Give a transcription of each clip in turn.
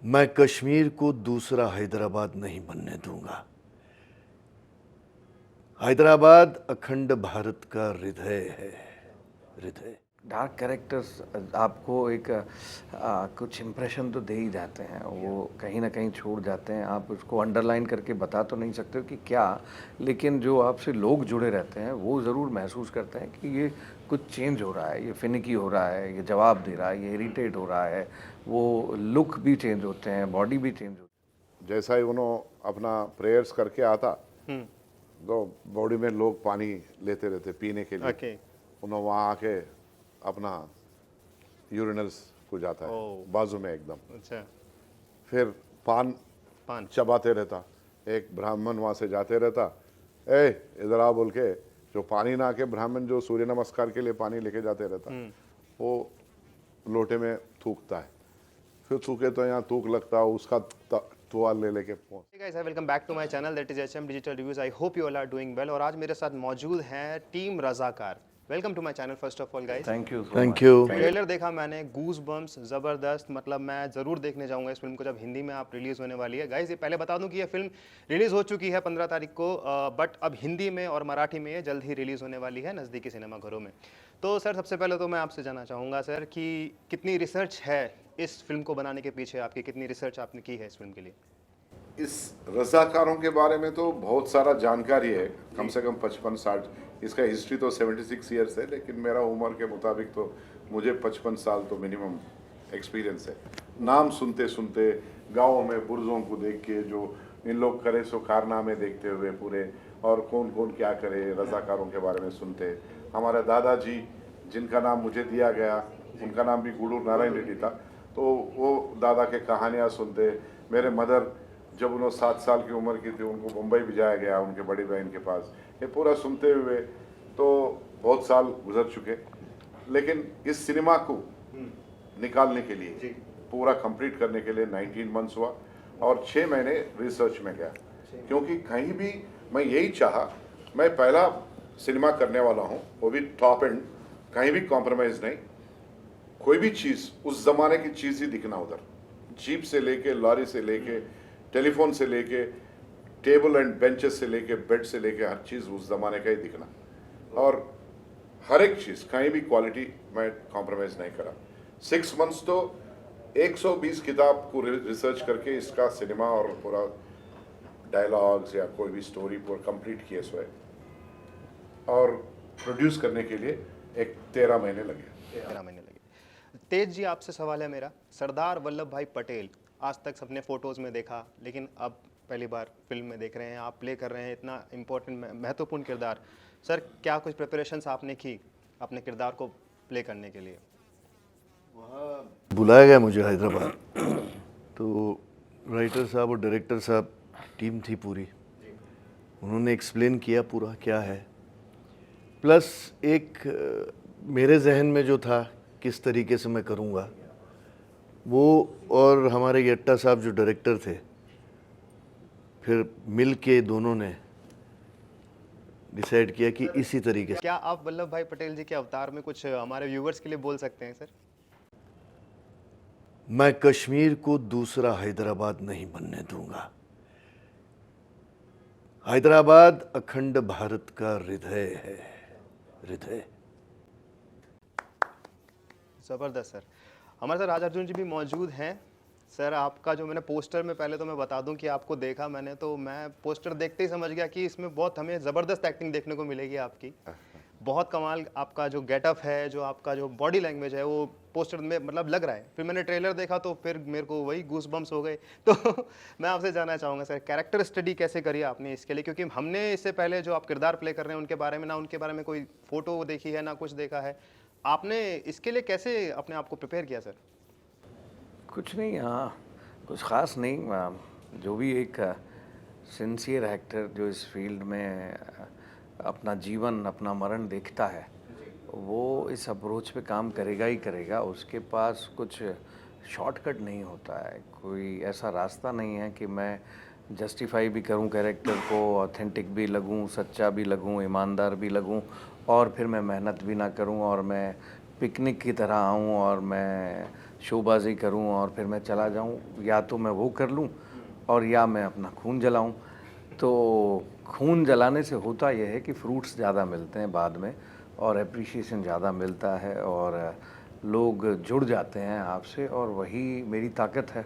मैं कश्मीर को दूसरा हैदराबाद नहीं बनने दूंगा। हैदराबाद अखंड भारत का हृदय है। हृदय। डार्क कैरेक्टर्स आपको एक कुछ इम्प्रेशन तो दे ही जाते हैं, वो कहीं ना कहीं छोड़ जाते हैं। आप उसको अंडरलाइन करके बता तो नहीं सकते हो कि क्या, लेकिन जो आपसे लोग जुड़े रहते हैं वो ज़रूर महसूस करते हैं कि ये कुछ चेंज हो रहा है, ये फिनिकी हो रहा है, ये जवाब दे रहा है, ये इरिटेट हो रहा है। वो लुक भी चेंज होते हैं, बॉडी भी चेंज होती है। जैसा ही उन्होंने अपना प्रेयर्स करके आता तो बॉडी में लोग पानी लेते रहते पीने के लिए। ओके। उन्होंने वहाँ आके अपना यूरिनल्स को जाता है ओह। बाजू में एकदम। अच्छा। फिर पान पान। चबाते रहता। एक ब्राह्मण वहाँ से जाते रहता, ए इधर आ बोल के, जो पानी ना के ब्राह्मण जो सूर्य नमस्कार के लिए पानी लेके जाते रहता, वो लोटे में थूकता है। फिर थूके तो यहाँ थूक लगता है, उसका तुआल ले लेके पहुँच। Hey guys, welcome back to my channel that is HM digital reviews. I hope you all are doing well. और आज मेरे साथ मौजूद हैं team Razakar. Welcome to my channel first of all guys. Thank you thank you. Trailer देखा मैंने, गूज bumps ज़बरदस्त। मतलब मैं ज़रूर देखने जाऊंगा इस फिल्म को जब हिंदी में आप रिलीज़ होने वाली है। गाइस ये पहले बता दूं कि ये फिल्म रिलीज़ हो चुकी है 15 तारीख को, बट अब हिंदी में और मराठी में ये जल्द ही रिलीज़ होने वाली है नज़दीकी सिनेमाघरों में। तो सर सबसे पहले तो मैं आपसे जानना चाहूँगा सर कि कितनी रिसर्च है इस फिल्म को बनाने के पीछे, आपकी कितनी रिसर्च आपने की है इस फिल्म के लिए? इस रज़ाकारों के बारे में तो बहुत सारा जानकारी है, कम से कम 55-60। इसका हिस्ट्री तो 76 ईयर्स है, लेकिन मेरा उम्र के मुताबिक तो मुझे 55 साल तो मिनिमम एक्सपीरियंस है। नाम सुनते सुनते गाँव में बुर्जों को देख के, जो इन लोग करे सो कारनामे देखते हुए पूरे, और कौन कौन क्या करे रज़ाकारों के बारे में सुनते। हमारे दादाजी जिनका नाम मुझे दिया गया, उनका नाम भी गुडूर नारायण रेड्डी था, तो वो दादा के कहानियाँ सुनते। मेरे मदर जब उन्होंने 7 साल की उम्र की थी, उनको मुंबई भिजाया गया उनके बड़ी बहन के पास। ये पूरा सुनते हुए तो बहुत साल गुजर चुके, लेकिन इस सिनेमा को निकालने के लिए, पूरा कंप्लीट करने के लिए 19 मंथ्स हुआ और 6 महीने रिसर्च में गया। क्योंकि कहीं भी मैं यही चाहा, मैं पहला सिनेमा करने वाला हूँ, वो भी टॉप एंड, कहीं भी कॉम्प्रोमाइज़ नहीं। कोई भी चीज़ उस ज़माने की चीज़ ही दिखना उधर, जीप से लेके, लॉरी से लेके, टेलीफोन से लेके, टेबल एंड बेंचेस से लेके, बेड से लेके, हर चीज़ उस ज़माने का ही दिखना। और हर एक चीज़ कहीं भी क्वालिटी मैं कॉम्प्रोमाइज़ नहीं करा। 6 मंथ्स तो 120 किताब को रिसर्च करके इसका सिनेमा और पूरा डायलॉग्स या कोई भी स्टोरी पूरा कंप्लीट किए सो है, और प्रोड्यूस करने के लिए एक 13 महीने लगे। 13 महीने लगे। तेज जी आपसे सवाल है मेरा, सरदार वल्लभ भाई पटेल आज तक सबने फोटोज़ में देखा, लेकिन अब पहली बार फिल्म में देख रहे हैं, आप प्ले कर रहे हैं इतना इम्पोर्टेंट महत्वपूर्ण किरदार। सर क्या कुछ प्रिपरेशंस आपने की अपने किरदार को प्ले करने के लिए? बुलाया गया मुझे हैदराबाद, तो राइटर साहब और डायरेक्टर साहब टीम थी पूरी। उन्होंने एक्सप्लेन किया पूरा क्या है, प्लस एक मेरे जहन में जो था किस तरीके से मैं करूँगा वो, और हमारे यट्टा साहब जो डायरेक्टर थे, फिर मिल के दोनों ने डिसाइड किया कि इसी तरीके से। क्या आप वल्लभ भाई पटेल जी के अवतार में कुछ हमारे व्यूवर्स के लिए बोल सकते हैं सर? मैं कश्मीर को दूसरा हैदराबाद नहीं बनने दूंगा। हैदराबाद अखंड भारत का हृदय है। हृदय। ज़बरदस्त सर। हमारे साथ राज अर्जुन जी भी मौजूद हैं। सर आपका जो मैंने पोस्टर में, पहले तो मैं बता दूं कि आपको देखा मैंने, तो मैं पोस्टर देखते ही समझ गया कि इसमें बहुत हमें ज़बरदस्त एक्टिंग देखने को मिलेगी आपकी। बहुत कमाल आपका जो गेटअप है, जो आपका जो बॉडी लैंग्वेज है, वो पोस्टर में मतलब लग रहा है। फिर मैंने ट्रेलर देखा तो फिर मेरे को वही गूस बम्स हो गए। तो मैं आपसे जानना चाहूँगा सर, कैरेक्टर स्टडी कैसे करी आपने इसके लिए? क्योंकि हमने इससे पहले जो आप किरदार प्ले कर रहे हैं उनके बारे में, ना उनके बारे में कोई फ़ोटो देखी है ना कुछ देखा है। आपने इसके लिए कैसे अपने आप को प्रिपेयर किया सर? कुछ नहीं, हाँ कुछ ख़ास नहीं। जो भी एक सिंसियर एक्टर जो इस फील्ड में अपना जीवन अपना मरण देखता है, वो इस अप्रोच पे काम करेगा ही करेगा। उसके पास कुछ शॉर्टकट नहीं होता है, कोई ऐसा रास्ता नहीं है कि मैं जस्टिफाई भी करूं कैरेक्टर को, ऑथेंटिक भी लगूं, सच्चा भी लगूं, ईमानदार भी लगूं, और फिर मैं मेहनत भी ना करूं और मैं पिकनिक की तरह आऊं और मैं शोबाजी करूं और फिर मैं चला जाऊं, या तो मैं वो कर लूं और या मैं अपना खून जलाऊं। तो खून जलाने से होता यह है कि फ्रूट्स ज़्यादा मिलते हैं बाद में और एप्रिसिएशन ज़्यादा मिलता है और लोग जुड़ जाते हैं आपसे, और वही मेरी ताकत है।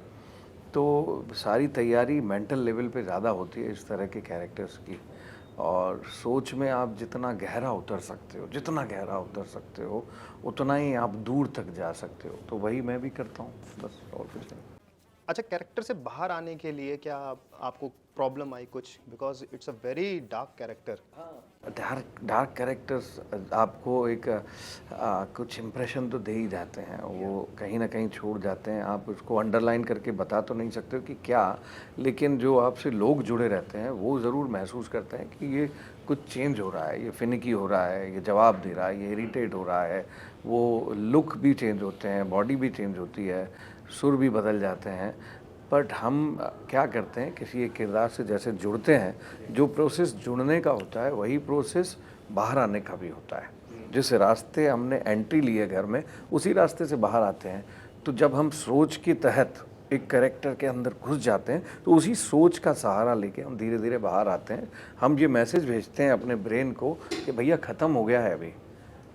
तो सारी तैयारी मेंटल लेवल पे ज़्यादा होती है इस तरह के कैरेक्टर्स की, और सोच में आप जितना गहरा उतर सकते हो, जितना गहरा उतर सकते हो उतना ही आप दूर तक जा सकते हो। तो वही मैं भी करता हूँ, बस और कुछ नहीं। अच्छा, कैरेक्टर से बाहर आने के लिए क्या आपको प्रॉब्लम आई कुछ, because it's a very dark character. Dark characters आपको एक कुछ इम्प्रेशन तो दे ही जाते हैं, वो कहीं ना कहीं छोड़ जाते हैं। आप उसको अंडरलाइन करके बता तो नहीं सकते हो कि क्या, लेकिन जो आपसे लोग जुड़े रहते हैं वो ज़रूर महसूस करते हैं कि ये कुछ चेंज हो रहा है, ये फिनिकी हो रहा है, ये जवाब दे रहा है, ये इरिटेट हो रहा है। वो लुक भी चेंज होते हैं, बॉडी भी चेंज होती है, सुर भी बदल जाते हैं। बट हम क्या करते हैं, किसी एक किरदार से जैसे जुड़ते हैं, जो प्रोसेस जुड़ने का होता है वही प्रोसेस बाहर आने का भी होता है। जिस रास्ते हमने एंट्री ली है घर में, उसी रास्ते से बाहर आते हैं। तो जब हम सोच के तहत एक कैरेक्टर के अंदर घुस जाते हैं तो उसी सोच का सहारा लेके हम धीरे धीरे बाहर आते हैं। हम ये मैसेज भेजते हैं अपने ब्रेन को कि भैया ख़त्म हो गया है,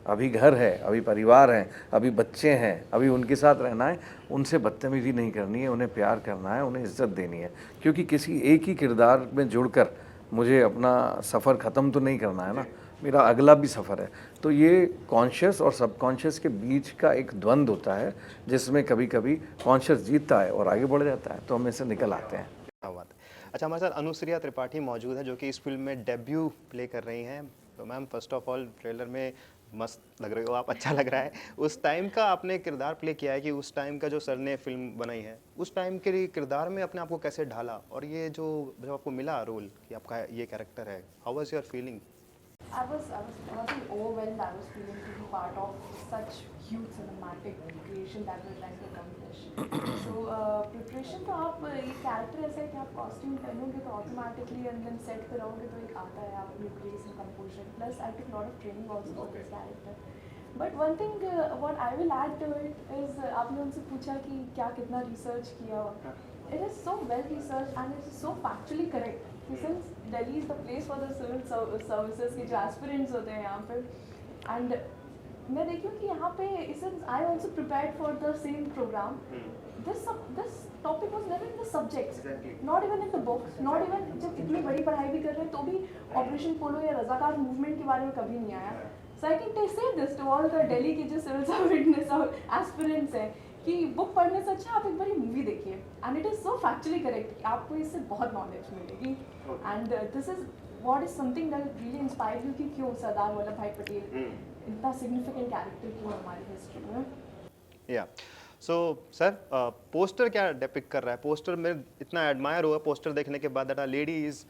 अभी घर है, अभी परिवार है, अभी बच्चे हैं, अभी उनके साथ रहना है, उनसे बदतमीजी नहीं करनी है, उन्हें प्यार करना है, उन्हें इज्जत देनी है। क्योंकि किसी एक ही किरदार में जुड़कर मुझे अपना सफ़र ख़त्म तो नहीं करना है ना, मेरा अगला भी सफ़र है। तो ये कॉन्शियस और सबकॉन्शियस के बीच का एक द्वंद्व होता है, जिसमें कभी कभी कॉन्शियस जीतता है और आगे बढ़ जाता है, तो हम इससे निकल आते हैं। क्या बात है। अच्छा, हमारे साथ अनुश्रिया त्रिपाठी मौजूद है जो कि इस फिल्म में डेब्यू प्ले कर रही हैं। तो ma'am, first of all trailer में मस्त लग रही हो आप, अच्छा लग रहा है। उस टाइम का आपने किरदार प्ले किया है कि उस टाइम का जो सर ने फिल्म बनाई है, उस टाइम के किरदार में अपने आप को कैसे ढाला, और ये जो जब आपको मिला रोल कि आपका ये कैरेक्टर है, how was your feeling? I wasn't overwhelmed. I was feeling to be part of such huge cinematic creation that we're trying to accomplish. So preparation तो आप एक character ऐसा है कि आप costume पहनोगे तो automatically and then set पे रहोगे तो एक आता है, आप अपनी grace and composure. Plus I took a lot of training also for this character. But one thing what I will add to it is आपने उनसे पूछा कि क्या कितना research किया हुआ. It is so well researched and it is so factually correct. Since Delhi is the place for the civil services के जो aspirants होते हैं यहाँ पे, and मैं देखी हूँ कि यहाँ पे since I also prepared for the same program, this topic was never in the subjects, not even in the books, not even जब इतनी बड़ी पढ़ाई भी कर रहे हैं तो भी ऑपरेशन पोलो या रजाकार मूवमेंट के बारे में कभी नहीं आया. So I can say this to all the Delhi के जो civil servants और aspirants हैं कि बुक पढ़ने से अच्छा आप एक बारी मूवी देखिए, and it is so factually correct, आपको इससे बहुत नॉलेज मिलेगी. And this is what is something that really inspired you कि क्यों सरदार वल्लभ भाई पटेल इतना सिग्निफिकेंट कैरेक्टर क्यों हमारी हिस्ट्री में. या सो सर, पोस्टर क्या डिपिक्ट कर रहा है? पोस्टर में इतना एडमायर हुआ पोस्टर देखने के बाद, दैट अ लेडी इज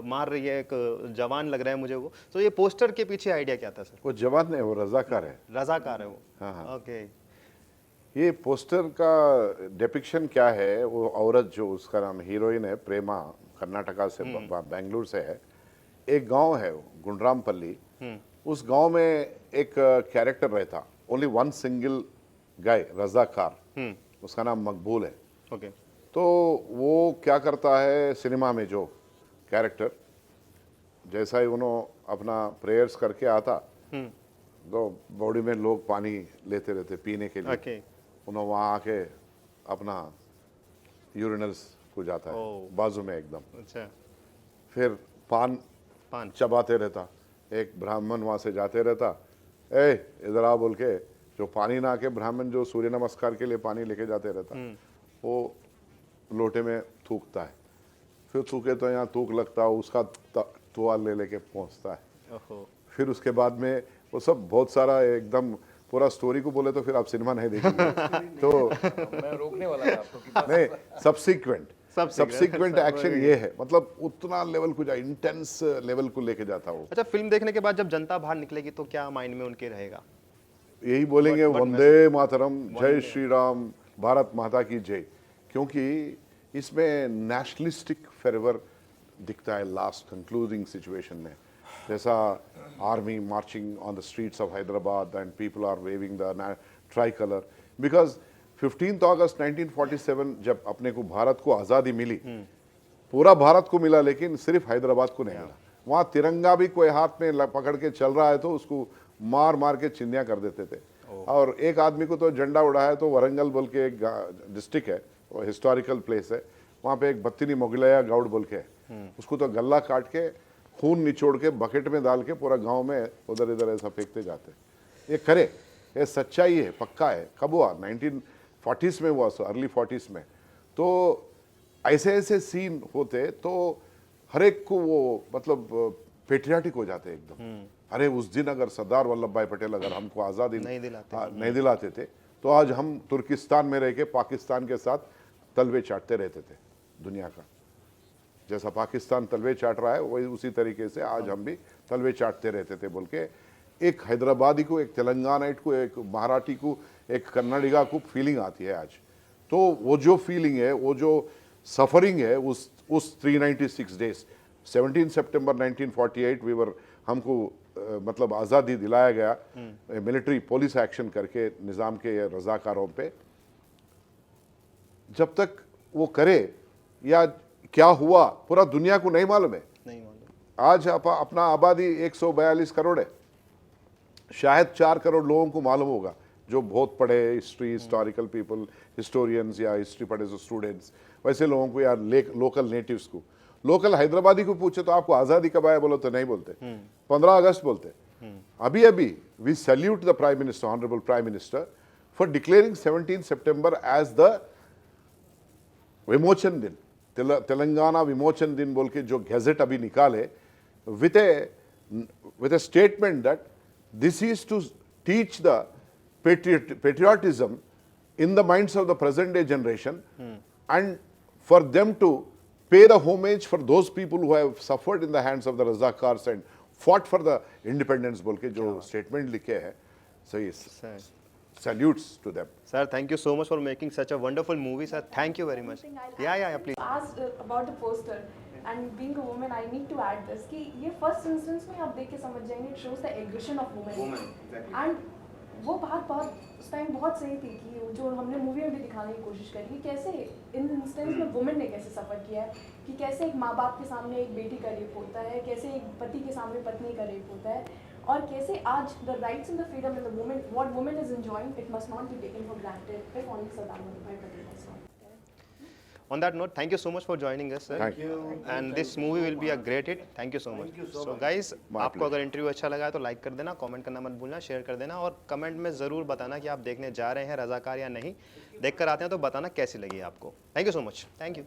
मार रही है, एक जवान लग रहा है मुझे वो. तो ये पोस्टर के पीछे आइडिया क्या था सर? वो जवान नहीं, वो रजाकार है. रजाकार है वो. हाँ हाँ. ओके. ये पोस्टर का डिपिक्शन क्या है, वो औरत जो उसका नाम हीरोइन है प्रेमा, कर्नाटका से बेंगलुरु से है. एक गांव है गुंडरामपल्ली, उस गांव में एक कैरेक्टर रहता, ओनली वन सिंगल गाय, रजाकार, उसका नाम मकबूल है. ओके. तो वो क्या करता है सिनेमा में, जो कैरेक्टर जैसा ही उन्होंने अपना प्रेयर्स करके आता तो बॉडी में लोग पानी लेते रहते पीने के लिए. ओके. उन्होंने वहाँ आके अपना यूरिनल्स को जाता है बाजू में एकदम. अच्छा. फिर पान चबाते रहता. एक ब्राह्मण वहाँ से जाते रहता, ए इधर आ बोल के, जो पानी ना आके ब्राह्मण जो सूर्य नमस्कार के लिए पानी लेके जाते रहता, वो लोटे में थूकता है. फिर थूके तो यहाँ थूक लगता है, उसका तुआल ले लेके पहुँचता है. फिर उसके बाद में वो सब बहुत सारा एकदम पूरा स्टोरी को बोले तो फिर आप सिनेमा नहीं देखेंगे. तो मैं रोकने वाला था आपको कि नहीं, सब्सिक्वेंट एक्शन ये है, मतलब उतना लेवल को जाए, इंटेंस लेवल को लेके जाता हो. अच्छा, फिल्म देखने के बाद जब जनता बाहर निकलेगी तो क्या माइंड में उनके रहेगा? यही बोलेंगे, वंदे मातरम, जय श्री राम, भारत माता की जय. क्योंकि इसमें नेशनलिस्टिक फेवर दिखता है लास्ट कंक्लूडिंग सिचुएशन में, जैसा army marching on the streets of Hyderabad and people are waving the tricolour, because 15 अगस्त 1947 जब अपने को भारत को आज़ादी मिली, पूरा भारत को मिला लेकिन सिर्फ हैदराबाद को नहीं मिला। वहाँ तिरंगा भी कोई हाथ में पकड़ के चल रहा है तो उसको मार मार के चिंदियाँ कर देते थे। और एक आदमी को तो झंडा उड़ाया तो वरंगल बोल के एक डिस्ट्रिक्ट है, वो हिस्टोरिकल प्लेस है, वहाँ पे एक बत्तीनी मोगलैया गौड़ बोल के है, उसको तो गला काट के खून निचोड़ के बकेट में डाल के पूरा गांव में उधर इधर ऐसा फेंकते जाते। ये करे, ये सच्चाई है, पक्का है। कब हुआ? 1940s में हुआ, अर्ली 40s में। तो ऐसे ऐसे सीन होते तो हर एक को वो मतलब पेट्रियाटिक हो जाते एकदम। अरे उस दिन अगर सरदार वल्लभ भाई पटेल अगर हमको आज़ादी नहीं दिलाते थे तो आज हम तुर्किस्तान में रह के पाकिस्तान के साथ तलवे चाटते रहते थे दुनिया का। जैसा पाकिस्तान तलवे चाट रहा है वही उसी तरीके से आज हम भी तलवे चाटते रहते थे बोल के एक हैदराबादी को, एक तेलंगानाइट को, एक मराठी को, एक कन्नडिगा को फीलिंग आती है आज। तो वो जो फीलिंग है, वो जो सफरिंग है उस 396 डेज 17 सितंबर 1948 हमको मतलब आज़ादी दिलाया गया मिलिट्री पुलिस एक्शन करके निज़ाम के रज़ाकारों पे। जब तक वो करे या क्या हुआ पूरा दुनिया को नहीं मालूम है। आज अपना आबादी 142 करोड़ है, शायद 4 करोड़ लोगों को मालूम होगा जो बहुत पढ़े, हिस्टोरिकल पीपल, हिस्टोरियंस या हिस्ट्री पढ़े जो स्टूडेंट्स, वैसे लोगों को या लोकल नेटिव्स को। लोकल हैदराबादी को पूछे तो आपको आज़ादी कब आया बोलो तो नहीं बोलते, 15 अगस्त बोलते। अभी अभी we salute the prime minister, honourable prime minister, for declaring 17 सितंबर एज द विमोचन दिन, तेलंगाना विमोचन दिन बोल के जो गैजेट अभी निकाले with a statement that this is to teach the patriotism in the minds of the present day generation and for them to pay the homage for those people who have suffered in the hands of the Razakars and fought for the independence बोल के जो statement लिखे हैं, सही salutes to them. Sir, thank you so much for making such a wonderful movie, sir. Thank you very much. Yeah, please. Asked about the poster and being a woman, I need to add this कि ये first instance में आप देख के समझ जाएंगे, it shows the aggression of women. Exactly. And वो बात उस टाइम बहुत सही थी कि जो हमने मूवी में भी दिखाने की कोशिश करी कि कैसे इन इंस्टेंस में वुमेन ने कैसे सफ़र किया है, कि कैसे एक माँ बाप के सामने एक बेटी का रेप होता है, कैसे एक पति के सामने पत्नी का रेप होता है, और कैसे आज the rights and the freedom in the women, what women is enjoying, it must not be taken for granted if only Sardar Vallabh Bhai Patel was not there. On that note, thank you so much for joining us, sir. Thank you. And this movie will be a great hit. Thank you so much. So guys, आपको अगर interview अच्छा लगा है तो like कर देना, comment करना मत भूलना, शेयर कर देना और कमेंट में ज़रूर बताना कि आप देखने जा रहे हैं रज़ाकार या नहीं। देख कर आते हैं तो बताना कैसी लगी आपको। Thank you so much. Thank you.